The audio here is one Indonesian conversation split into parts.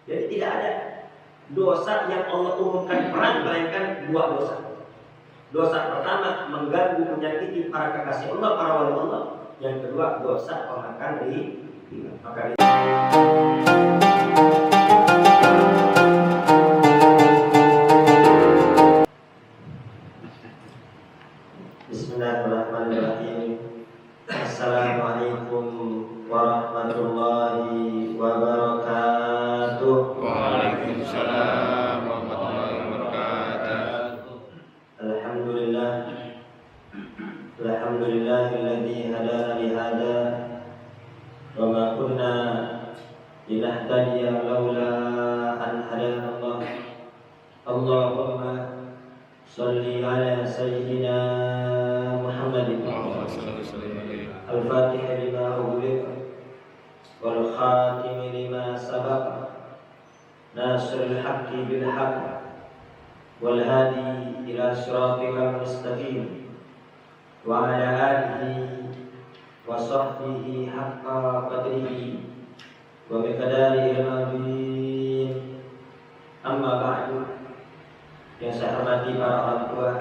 Jadi tidak ada dosa yang Allah umumkan perang melainkan dua dosa. Dosa pertama mengganggu menyakiti para kekasih Allah, para wali Allah. Yang kedua dosa pemakan riba. Maka Bismillahirrahmanirrahim. Assalamualaikum warahmatullahi wabarakatuh. Waalaikumsalam warahmatullahi wabarakatuh. Alhamdulillahilladzi hadana li hada wa ma kunna linahtadiya laula an hadana Allah. Allahumma shalli ala sayyidina Muhammadin al-Fatih lima ughliqa wal khatim lima sabaqa nasrul haqqi bil haqq wal hadi ila siratal mustaqim wa ala alihi wa sahbihi haqqa qadrihi wa miqdarihi al-azim. Amma ba'du. Yang saya hormati para orang tua,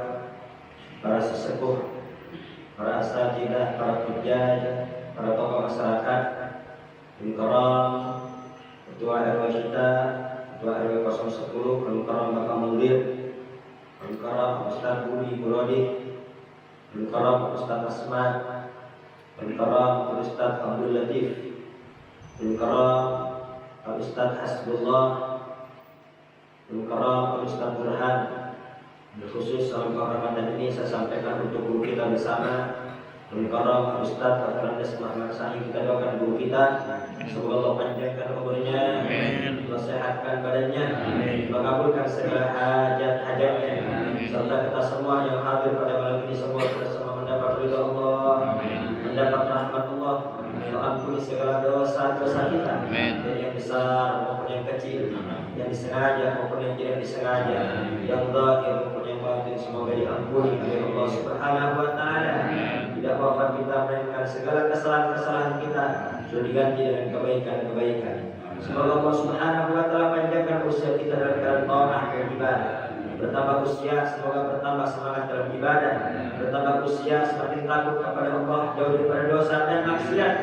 para sesepuh, para asatidzah, para hujjaj, para tokoh masyarakat, Al-Karam, Ketua RW kita, Ketua RW 010, Al-Karam Bapak Mundir, Al-Karam Ustaz Budi Burodi, Al-Karam Ustaz Asman, Al-Karam Ustaz Abdul Latif, Al-Karam Ustaz Hasbullah, Al-Karam Ustaz Burhan. Khusus salam kehormatan ini saya sampaikan untuk guru kita bersama, Al-Karam Ustaz Al-Qarandes Muhammad Sahih. Kita doakan guru kita, semoga Allah panjangkan umurnya, Allah sehatkan badannya, mengabulkan segala hajat-hajatnya, serta kita semua yang hadir pada malam ini semua bersama mendapat ridha Allah, mendapat rahmat Allah, ampuni segala dosa-dosa kita, yang besar maupun yang kecil, yang disengaja maupun yang tidak disengaja, yang zahir maupun yang batin, semoga diampuni oleh Allah Subhanahu wa taala. Tidak wafat kita melainkan segala kesalahan-kesalahan kita sudah diganti dengan kebaikan-kebaikan. Semoga Allah Subhanahu wa taala panjangkan usia kita dalam keadaan taat dan ibadah. Bertambah usia, semoga bertambah semangat dalam ibadah. Bertambah usia, semakin takut kepada Allah, jauh daripada dosa dan maksiat.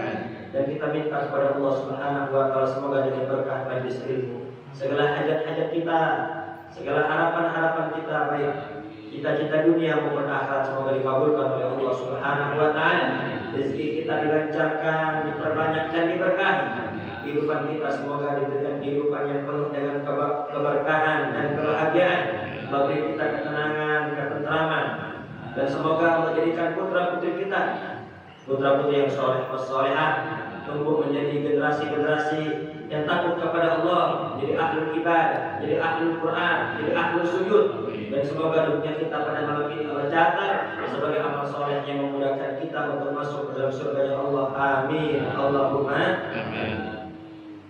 Dan kita minta kepada Allah Subhanahu wa taala semoga dengan berkah majlis ilmu, segala hajat-hajat kita, segala harapan-harapan kita, baik cita-cita dunia maupun akhirat, semoga dikabulkan oleh Allah Subhanahu wa taala. Rezeki kita dilancarkan, diperbanyak dan diberkahi. Kehidupan kita semoga diberikan kehidupan yang penuh dengan keberkahan dan kebahagiaan. Bagi kita ketenangan, ketentraman, dan semoga Allah jadikan putra-putri kita putra-putri yang soleh solehah, tumbuh menjadi generasi-generasi yang takut kepada Allah, jadi ahlul ibadah, jadi ahlul Quran, jadi ahlul sujud. Dan semoga dunia kita pada malam ini Allah catat sebagai amal soleh yang memudahkan kita untuk masuk ke dalam surga Allah. Amin. Allahumma amin.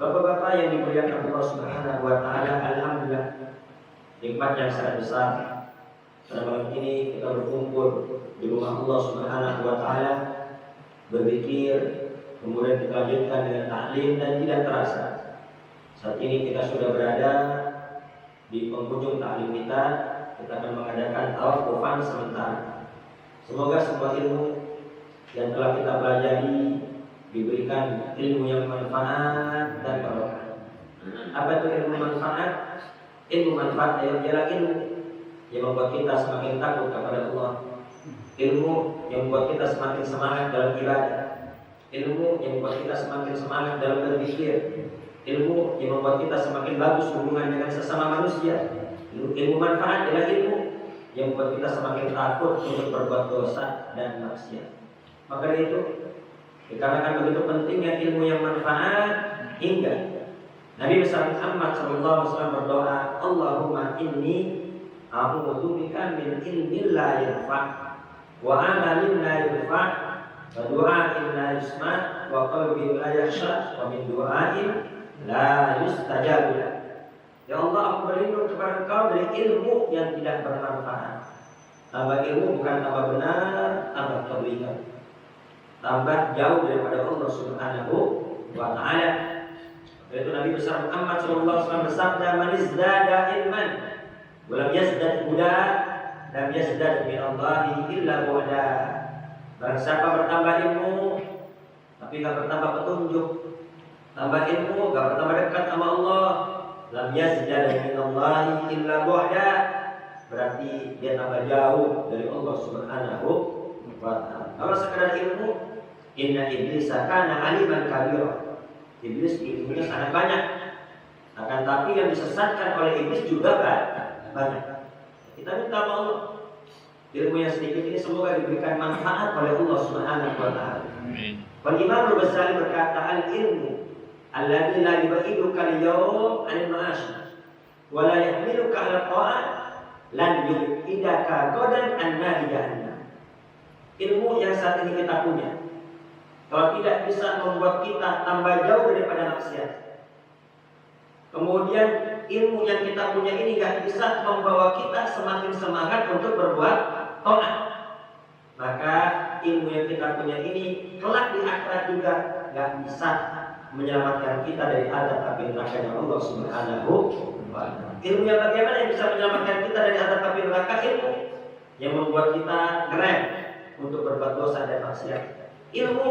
Bapak-bapak yang dimuliakan Allah Subhanahu wa taala, alhamdulillah nikmat yang sangat besar pada malam ini kita berkumpul di rumah Allah Subhanahu wa taala, berzikir, kemudian kita lanjutkan dengan taklim dan tidak terasa saat ini kita sudah berada di penghujung taklim kita. Kita akan mengadakan tawafufan sementara. Semoga semua ilmu yang telah kita pelajari diberikan ilmu yang manfaat dan barokah. Apa itu ilmu manfaat? Ilmu manfaat ialah ilmu yang membuat kita semakin takut kepada Allah, ilmu yang membuat kita semakin semangat dalam ibadah, ilmu yang membuat kita semakin semangat dalam berzikir, ilmu yang membuat kita semakin bagus hubungan dengan sesama manusia. Ilmu manfaat adalah ilmu yang membuat kita semakin takut untuk berbuat dosa dan maksiat. Maka dari itu, dikarenakan begitu pentingnya ilmu yang manfaat, hingga Nabi besar Muhammad SAW berdoa, Allahumma inni a'udzubika min ilmin la yanfa' wa amalin la yanfa' wa du'ain la yusma' wa qalbin la yakhsha' wa min du'ain la yustajab. Ya Allah, aku berlindung kepada Engkau dari ilmu yang tidak bermanfaat. Tambah ilmu bukan tambah benar, tambah kebaikan, tambah jauh daripada Allah Subhanahu wa taala. Yaitu Nabi besar Muhammad SAW bersabda, "Man izdada ilman, walam yazdad huda, lam yazdad min Allahi illa bu'da." Barang siapa bertambah ilmu tapi nggak bertambah petunjuk, tambah ilmu nggak bertambah dekat sama Allah, lam yazdad min Allahi illa bu'da, berarti dia tambah jauh dari Allah Subhanahu wa ta'ala. Kalau sekedar ilmu, inna iblisa kana aliman kabira. Iblis ilmunya sangat banyak, akan tapi yang disesatkan oleh iblis juga banyak. Kita minta sama Allah, ilmu yang sedikit ini semoga diberikan manfaat oleh Allah Subhanahu wa ta'ala. Imam Al-Ghazali berkata, al-ilmu alladzi la yubaiduka al-yawm 'anil ma'asy wa la yahmiluka 'ala ta'at lan yu'idaka qadan an-nar jahannam. Ilmu yang saat ini kita punya, kalau tidak bisa membuat kita tambah jauh daripada maksiat, kemudian ilmu yang kita punya ini gak bisa membawa kita semakin semangat untuk berbuat taat, maka ilmu yang kita punya ini kelak di akhirat juga gak bisa menyelamatkan kita dari azab api neraka Allah Subhanahu wa ta'ala. Ilmu yang bagaimana yang bisa menyelamatkan kita dari azab api neraka? Ilmu yang membuat kita ngerem untuk berbuat dosa dan maksiat. Ilmu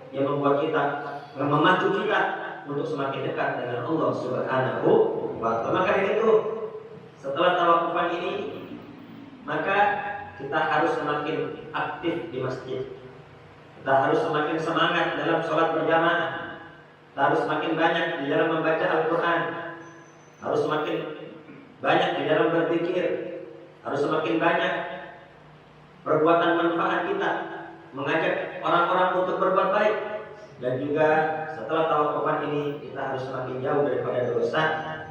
yang membuat kita, memacu kita untuk semakin dekat dengan Allah Subhanahu wa ta'ala. Maka dari itu, setelah tawakufan ini, maka kita harus semakin aktif di masjid. Kita harus semakin semangat dalam sholat berjamaah. Kita harus semakin banyak di dalam membaca Al-Quran. Harus semakin banyak di dalam berzikir. Harus semakin banyak perbuatan manfaat kita, mengajak orang-orang untuk berbuat baik. Dan juga setelah tawakufan ini, kita harus semakin jauh daripada dosa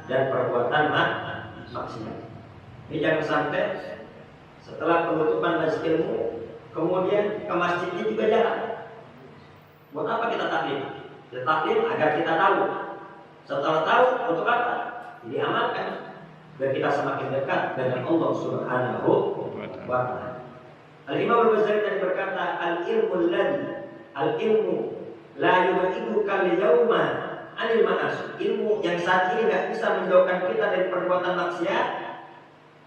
dan perbuatan maksiat. Ini jangan sampai setelah penutupan majelis ilmu, kemudian ke masjidnya juga jalan. Buat apa kita taklim? Ya taklim agar kita tahu. Setelah tahu, untuk apa? Diamalkan dan kita semakin dekat dengan Allah Subhanahu wa ta'ala. Al-Imam Al-Ghazali tadi berkata, al-ilmu la yubaiduka al-yawma 'anil ma'asi. Ilmu yang saat ini tidak bisa menjauhkan kita dari perbuatan maksiat.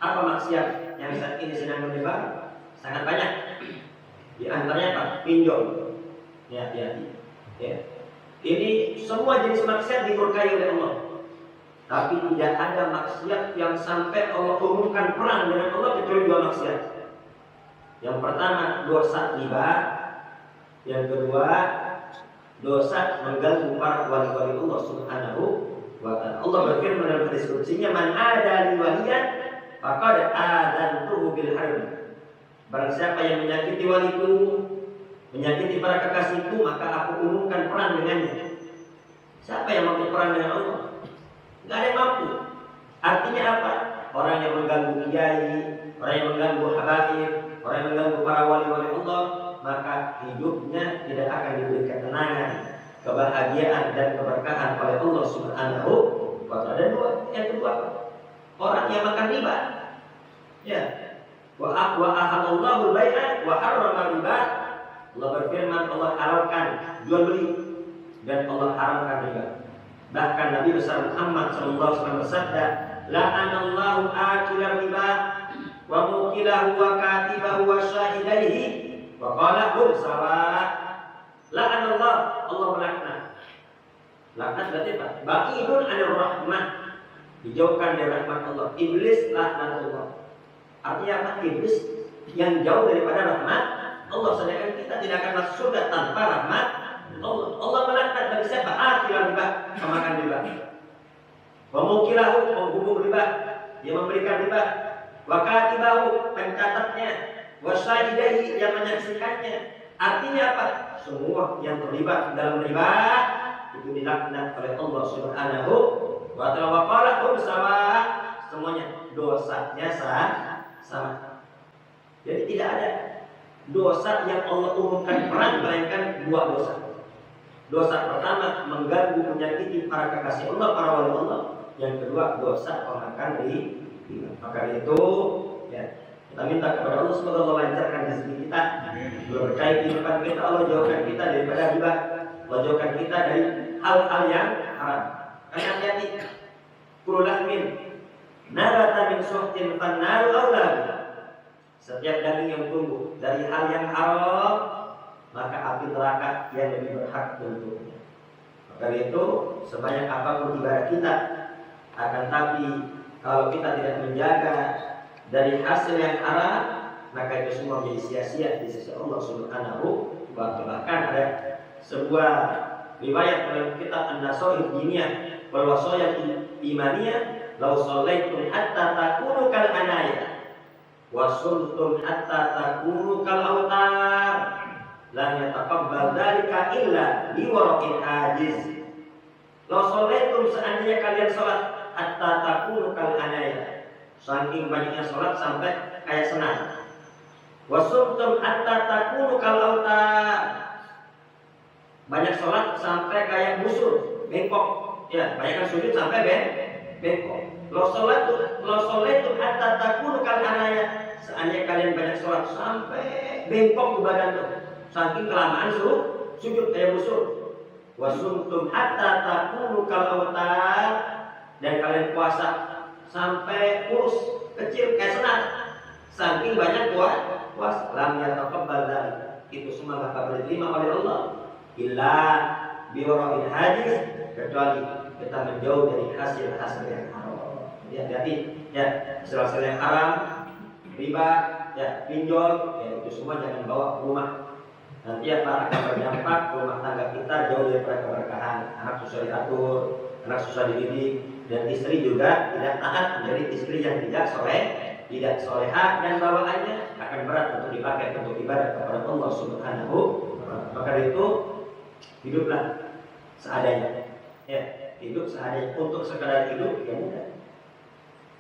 Apa maksiat yang saat ini sedang menyebar? Sangat banyak. Di antaranya apa? Pinjol. Ya, hati-hati. Ya. Ini semua jenis maksiat dimurkai oleh Allah. Tapi tidak ada maksiat yang sampai Allah umumkan perang dengan Allah kecuali dua maksiat. Yang pertama dosa riba, yang kedua dosa mengganggu para wali-wali Allah Subhanahu wa ta'ala. Allah berfirman dalam hadis qudsinya, "Man ada li waliyan faqad adantuhu bil harb." Barang siapa yang menyakiti waliku, menyakiti para kekasihku, maka aku umumkan perang dengannya. Siapa yang mampu perang dengan Allah? Tidak ada yang mampu. Artinya apa? Orang yang mengganggu kiai, orang yang mengganggu habaib, orang yang mengganggu para wali-wali Allah, maka hidupnya tidak akan diberi ketenangan, kebahagiaan dan keberkahan oleh Allah Subhanahu wa ta'ala. Dan yang kedua, orang yang makan riba. Ya. Wa ahallallahu al-bai'a wa harrama riba. Allah berfirman, Allah haramkan jual beli dan Allah haramkan riba. Bahkan Nabi besar Muhammad SAW bersabda, "La'anallahu akila riba wa mukilahu wa katibahu wa syahidaihi wa qala hum sawa." La'anallah, Allah melaknat. Laknat berarti apa? Ba'idun 'anir rahmah, dijauhkan dari rahmat Allah. Iblis laknatullah. Artinya apa? Iblis yang jauh daripada rahmat Allah, sedangkan kita tidak akan masuk surga tanpa rahmat Allah. Allah melaknat bagi siapa? Akil riba, pemakan riba. Wa mukilahu, penghubung riba, dia memberikan riba. Wa katibahu, pencatatnya. Wa syahidaihi, yang menyaksikannya. Artinya apa? Semua yang terlibat dalam riba itu dilaknat oleh Allah Subhanahu wa ta'ala. Wa qala hum sawa, semuanya dosanya sama. Jadi tidak ada dosa yang Allah umumkan perang melainkan dua dosa. Dosa pertama mengganggu, menyakiti para kekasih Allah, para wali Allah. Yang kedua dosa pemakan riba. Maka itu ya, kita minta kepada Allah semoga Allah lancarkan rezeki kita, berkahi kehidupan kita, Allah jauhkan kita daripada riba, Allah jauhkan kita dari hal-hal yang haram. Karena hati-hati. Kullu lahmin nabata min suhtin fannaru aulad. Setiap daging yang tumbuh dari hal yang haram, maka api neraka yang lebih berhak untuknya. Maka itu sebanyak apapun ibadah kita, akan tapi kalau kita tidak menjaga dari hasil yang haram, maka itu semua menjadi sia-sia di sisi Allah Subhanahu wa Ta'ala. Bahkan ada sebuah riwayat dalam kitab An-Nasaih Diniyah wal Wasaya Imaniyah, "Lau shallaitum hatta takunu kal anaya wa sumtum hatta takunu kal autar, la yataqabbal dzalika illa li waraqil ajiz." Lau shallaitum, seandainya kalian salat, hatta takunu kal anaya, saking banyaknya salat sampai kayak senang. Wasumtum hatta takunu kal autar, banyak sholat sampai kayak busur, bengkok. Ya, banyak sujud sampai bengkok. Lo sholat itu hatta takunu kal anaya, seandainya kalian banyak sholat sampai bengkok di badan tuh, saking kelamaan sujud kayak busur. Wasumtum hatta takunu kal autar, dan kalian puasa sampai kurus kecil kayak senat, saking banyak puasa. Lam yataqabbal dzalik, itu semua enggak akan diterima oleh Allah illa biwara'il hadis, kecuali kita menjauh dari hasil-hasil yang haram. Jadi hati-hati ya, hasil-hasil yang haram, riba, ya, pinjol, ya itu semua jangan bawa ke rumah. Nanti apa akan berdampak rumah tangga kita jauh dari keberkahan. Anak susah diatur, anak susah dididik, dan istri juga tidak taat menjadi istri yang tidak soleha, dan bawaannya akan berat untuk dipakai untuk ibadah kepada Allah Subhanahu wa Ta'ala. Maka itu hiduplah seadanya. Ya, hidup seadanya. Untuk sekadar hidup ya mudah.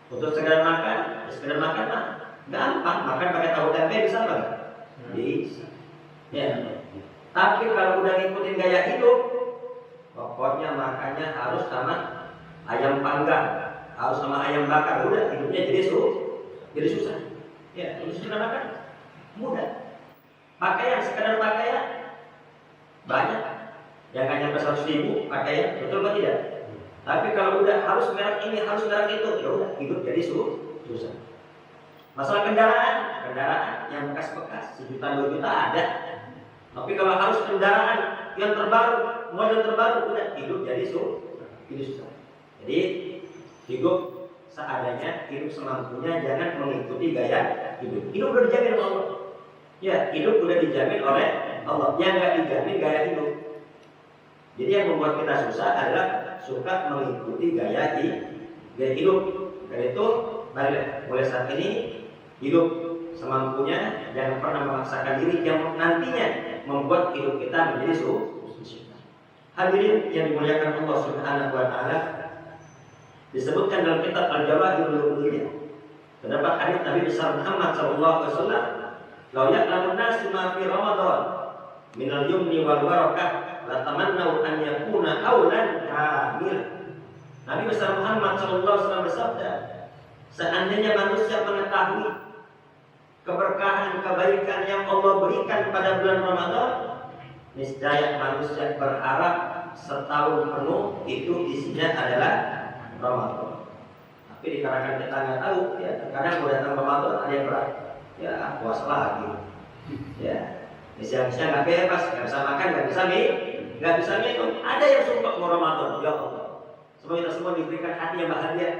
Untuk sekadar makan, mah gampang. Makan pakai tahu tempe bisa nggak? Bisa. Ya. Tapi kalau udah ngikutin gaya hidup, pokoknya makannya harus sama ayam panggang, harus sama ayam bakar, udah hidupnya jadi susah. Ya, ini sudah makan mudah. Pakaian, sekadar pakaian banyak yang nggak nyampe 100.000 pakaian, betul atau tidak? Tapi kalau udah harus merek ini, harus merek itu, ya udah hidup jadi susah. Masalah kendaraan yang bekas-bekas 1 juta 2 juta ada. Tapi kalau harus kendaraan yang terbaru, model terbaru, udah hidup jadi susah. Jadi hidup seadanya, hidup semampunya, jangan mengikuti gaya hidup. Hidup udah dijamin oleh Allah. Ya, hidup udah dijamin oleh Allah. Yang nggak dijamin gaya hidup. Jadi yang membuat kita susah adalah suka mengikuti gaya hidup. Dan itu mulai saat ini hidup semampunya, jangan pernah memaksakan diri yang nantinya membuat hidup kita menjadi susah. Hadirin yang dimuliakan Allah Subhanahu wa Ta'ala, disebutkan dalam kitab Al-Jawahirul Uluyyah, terdapat hadis Nabi besar Muhammad sallallahu alaihi wasallam, "Lau ya'lamun nasu ma fi Ramadan min al-yumni wal barakah la tamannau an yakuna aulan kamil." Nabi besar Muhammad sallallahu alaihi wasallam bersabda, seandainya manusia mengetahui keberkahan, kebaikan yang Allah berikan pada bulan Ramadan, niscaya manusia berharap setahun penuh itu isinya adalah Ramadan. Tapi dikarenakan kita nggak tahu, ya terkadang mau datang Ramadan ada yang berat, ya puasa lagi, ya siang-siang nggak bebas, nggak bisa makan, nggak bisa minum. Ada yang sumpah mau Ramadan, ya Allah. Semoga kita semua diberikan hati yang bahagia,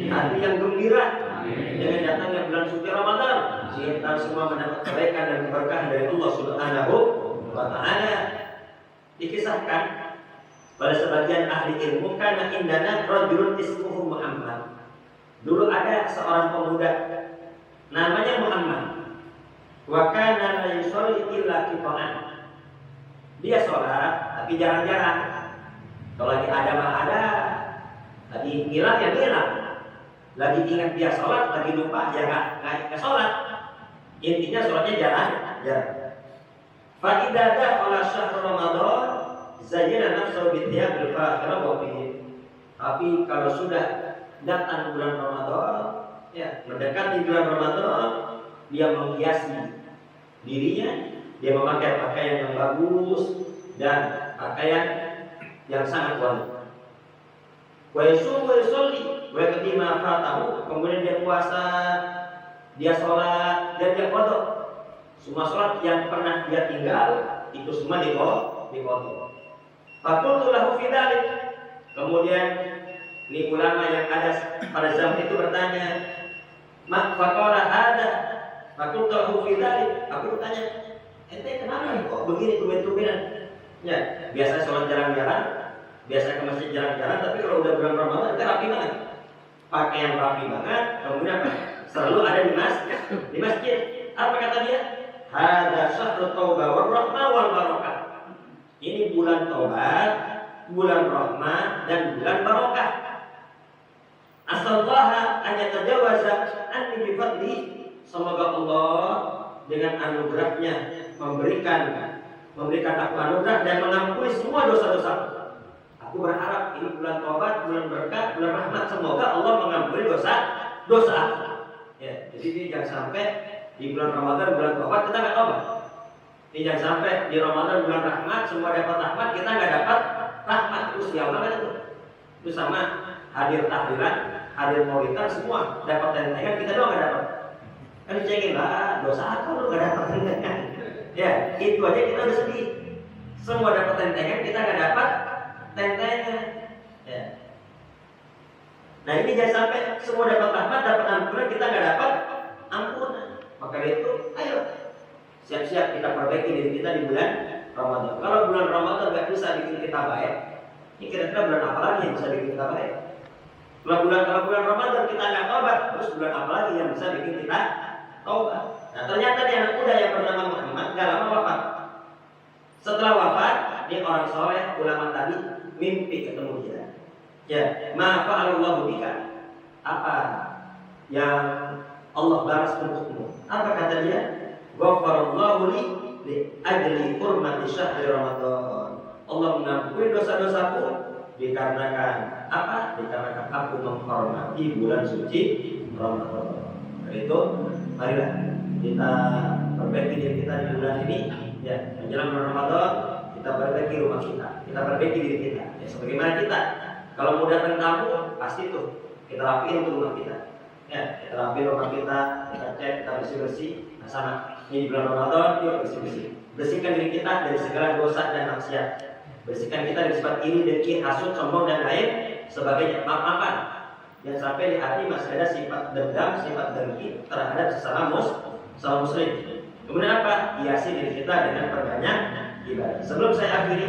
hati yang gembira dengan datangnya bulan suci Ramadan. Kita semua mendapat kebaikan dan keberkahan dari Allah Subhanahu wa Ta'ala. Dikisahkan pada sebagian ahli ilmu, karena indana rajulun ismuhu Muhammad. Dulu ada seorang pemuda namanya Muhammad. Wa kana la yusalli illa qita'an. Dia sholat tapi jarang-jarang. Kalau lagi ada mah ada, lagi hilang ya hilang. Lagi ingat dia sholat, lagi lupa ya nggak sholat. Intinya sholatnya jarang. Fa idza dakhala syahr Ramadan zayyana nafsuhu bi thiyabil fakhirah wa fihi. Tapi kalau sudah datang bulan Ramadan, ya mendekati bulan Ramadan, dia menghiasi dirinya, dia memakai pakaian yang bagus dan pakaian yang sangat wangi. wa yasumu wa yusolli wa yaqdi ma fatahu, kemudian dia puasa, dia sholat, dan dia qada. Semua sholat yang pernah dia tinggal itu semua diqada. Faqultu lahu fi dzalik, kemudian ini ulama yang ada pada zaman itu bertanya, "Ma faqala hada?" Faqultu lahu fi dzalik, aku bertanya, "Ente kenapa kok begini tumben-tumbenan?" Ya, biasa sholat jarang-jarang, biasa ke masjid jarang-jarang, tapi kalau udah bulan Ramadan kita rapi banget. Pakaian rapi banget, kemudian selalu ada di masjid. Apa kata dia? Hada syahrut taubah war rahmah wal barakah. Ini bulan taubat, bulan rahmah, dan bulan barakah. Asallaha an yatajawaza anni bi fadli. Semoga Allah dengan anugerahnya memberikan aku anugerah dan mengampuni semua dosa-dosa. Aku berharap ini bulan taubat, bulan berkah, bulan rahmat. Semoga Allah mengampuni dosa. Ya, jadi ini jangan sampai di bulan Ramadan, bulan taubat kita nggak taubat. Ini jangan sampai di Ramadan, bulan rahmat, semua dapat rahmat, kita nggak dapat rahmat. Terus siapa banget itu? Itu sama hadir tahlilan, hadir maulidan, semua dapat tentengan, kita doang nggak dapat. Kan dicengin lah, dosa apa lu nggak dapat tentengan? Ya, itu aja kita udah sedih. Semua dapat tentengan, kita nggak dapat tentengan. Ya. Nah ini jangan sampai semua dapat rahmat, dapat ampunan, kita nggak dapat ampunan. Maka itu, ayo siap-siap kita perbaiki diri kita di bulan Ramadan. Kalau bulan Ramadan nggak bisa bikin kita baik, ini kira-kira bulan apa lagi yang bisa bikin kita baik? Kalau bulan Ramadan kita nggak taubat, terus bulan apa lagi yang bisa bikin kita taubat? Nah ternyata dia anak muda yang bernama Muhammad nggak lama wafat. Setelah wafat, dia orang soleh, ulama tadi mimpi ketemu dia. Ya, ma fa'alallahu bika, apa yang Allah balas untukmu? Apa kata dia? Ghafarallahu li ajli hurmati syahri Ramadan. Allah mengampuni dosa-dosaku dikarenakan apa? Dikarenakan aku menghormati bulan suci Ramadan. Karena itu, marilah kita perbaiki diri kita di bulan ini. Ya, menjelang bulan Ramadan, kita perbaiki rumah kita perbaiki diri kita. Ya, sebagaimana kita kalau mau datang tamu, pasti tuh kita rapiin tuh rumah kita. Ya, kita rapiin rumah kita cat, kita bersih-bersih. Nah, sama ini di bulan Ramadan, yuk bersih-bersih. Bersihkan diri kita dari segala dosa dan maksiat. Bersihkan kita dari sifat iri, dengki, hasud, sombong dan lain sebagainya. Maaf-maafan. Jangan sampai di hati masih ada sifat dendam, sifat dengki terhadap sesama muslim. Kemudian apa? Hiasi diri kita dengan perbanyak ibadah. Sebelum saya akhiri,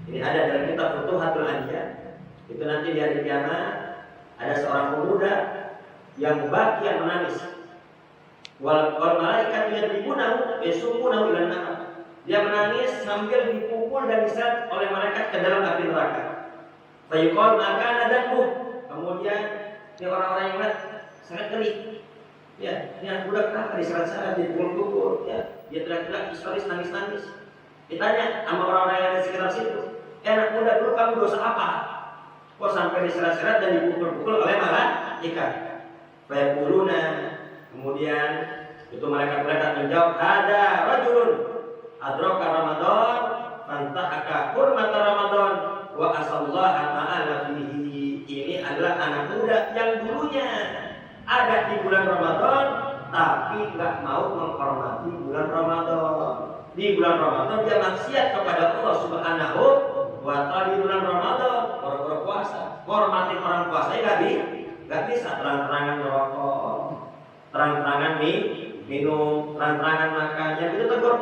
ini ada dalam kitab Futuhatul Anbiya. Itu nanti di hari kiamat ada seorang pemuda yang baki yang menangis. Wal malaikat yadribunahu yasumunahu ilan nar. Dia menangis sambil dipukul dan diseret oleh malaikat ke dalam api neraka. Fayuqal maka nadammu. Kemudian ini orang-orang yang melihat sangat geli. Ya, ini anak budak kenapa diseret-seret, dipukul-pukul, ya, dia teriak-teriak, histeris, nangis-nangis. Ditanya sama orang-orang yang ada di sekitar situ, anak muda dulu kamu dosa apa? Kok sampai diseret-seret dan dipukul-pukul oleh malaikat? Fayaquluna, kemudian itu malaikat menjawab, ada rajulun adraka Ramadan fantahaka hurmata Ramadan wa asallaha ta'ala fihi. Ini adalah anak muda yang dulunya ada di bulan Ramadan tapi nggak mau menghormati bulan Ramadan. Di bulan Ramadan dia maksiat kepada Allah Subhanahu wa ta'ala. Di bulan Ramadan orang puasa, hormatin orang puasa nggak bisa. Terang-terangan merokok, terang-terangan minum, terang-terangan makan, yang itu tegur.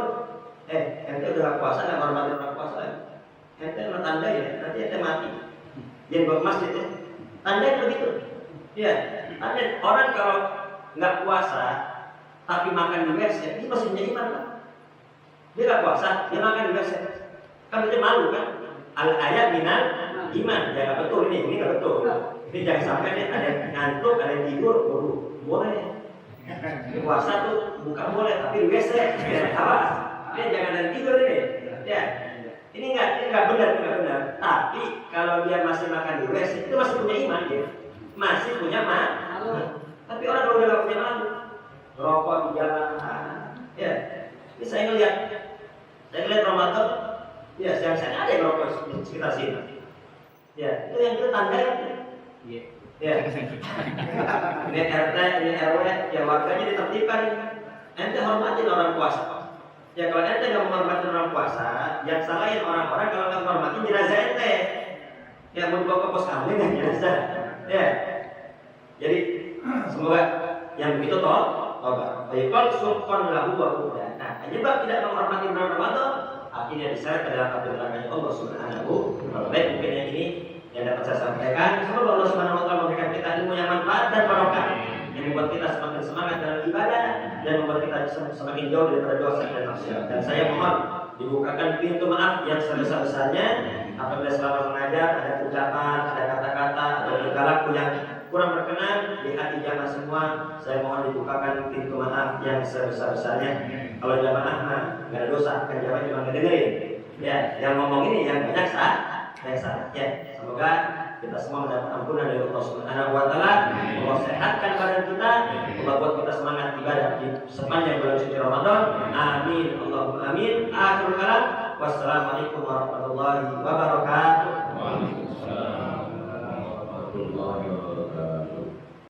Ente udah puasa nggak hormatin orang puasa? Ente tanda ya, nanti ente mati. Dia buat masjid ya, tanda begitu. Ya, tanda orang kalau nggak puasa tapi makan di WC, ini masih punya iman kan? Dia nggak puasa, dia makan di WC, kan dia malu kan? Al ayat minal iman, ya nggak betul ini nggak betul. Ini jangan sampai nih ada yang ngantuk, ada yang tidur, boleh. Puasa tuh bukan boleh, tapi di WC, awas. Ini jangan ada tidur ini, ya. Ini nggak benar. Tapi kalau dia masih makan di WC, itu masih punya iman dia, masih punya malu. Tapi orang kalau udah nggak punya malu, rokok di jalan, ya. Ini saya ngeliat Ramadan, ya saya ada yang rokok di sekitar sini. Ya, itu yang kita tanda Ya. Ini RT, ini RW, ya warganya ditertibkan. Ente hormatin orang puasa. Ya kalau ente nggak menghormati orang puasa, yang salahin orang-orang kalau nggak menghormati jenazah ente. Ya mau dibawa ke pos kamu nggak jenazah. Ya. Jadi semoga yang begitu tobat. Baikal sultan lahu wa kuda. Nah, penyebab tidak menghormati bulan Ramadan akhirnya diseret ke dalam api nerakanya Allah Subhanahu wa taala. Baik, mungkin yang ini yang dapat saya sampaikan. Semoga Allah Subhanahu wa taala memberikan kita ilmu yang manfaat dan barokah yang membuat kita semakin semangat dalam ibadah dan membuat kita semakin jauh daripada dosa dan maksiat. Dan saya mohon dibukakan pintu maaf yang sebesar-besarnya apabila selama mengajar ada ucapan, ada kata-kata atau tingkah laku yang kurang berkenan di hati jamaah semua, saya mohon dibukakan pintu maaf yang sebesar-besarnya. Kalau jamaah mah nggak ada dosa, kan jamaah cuma ngedengerin. Ya, yang ngomong ini yang banyak saya salah. Ya, semoga kita semua mendapat ampunan dari Allah Subhanahu wa taala. Allah sehatkan badan kita, Allah buat kita semangat ibadah di sepanjang bulan suci Ramadan. Amin. Allahumma amin. Akhirul kalam. Wassalamualaikum warahmatullahi wabarakatuh.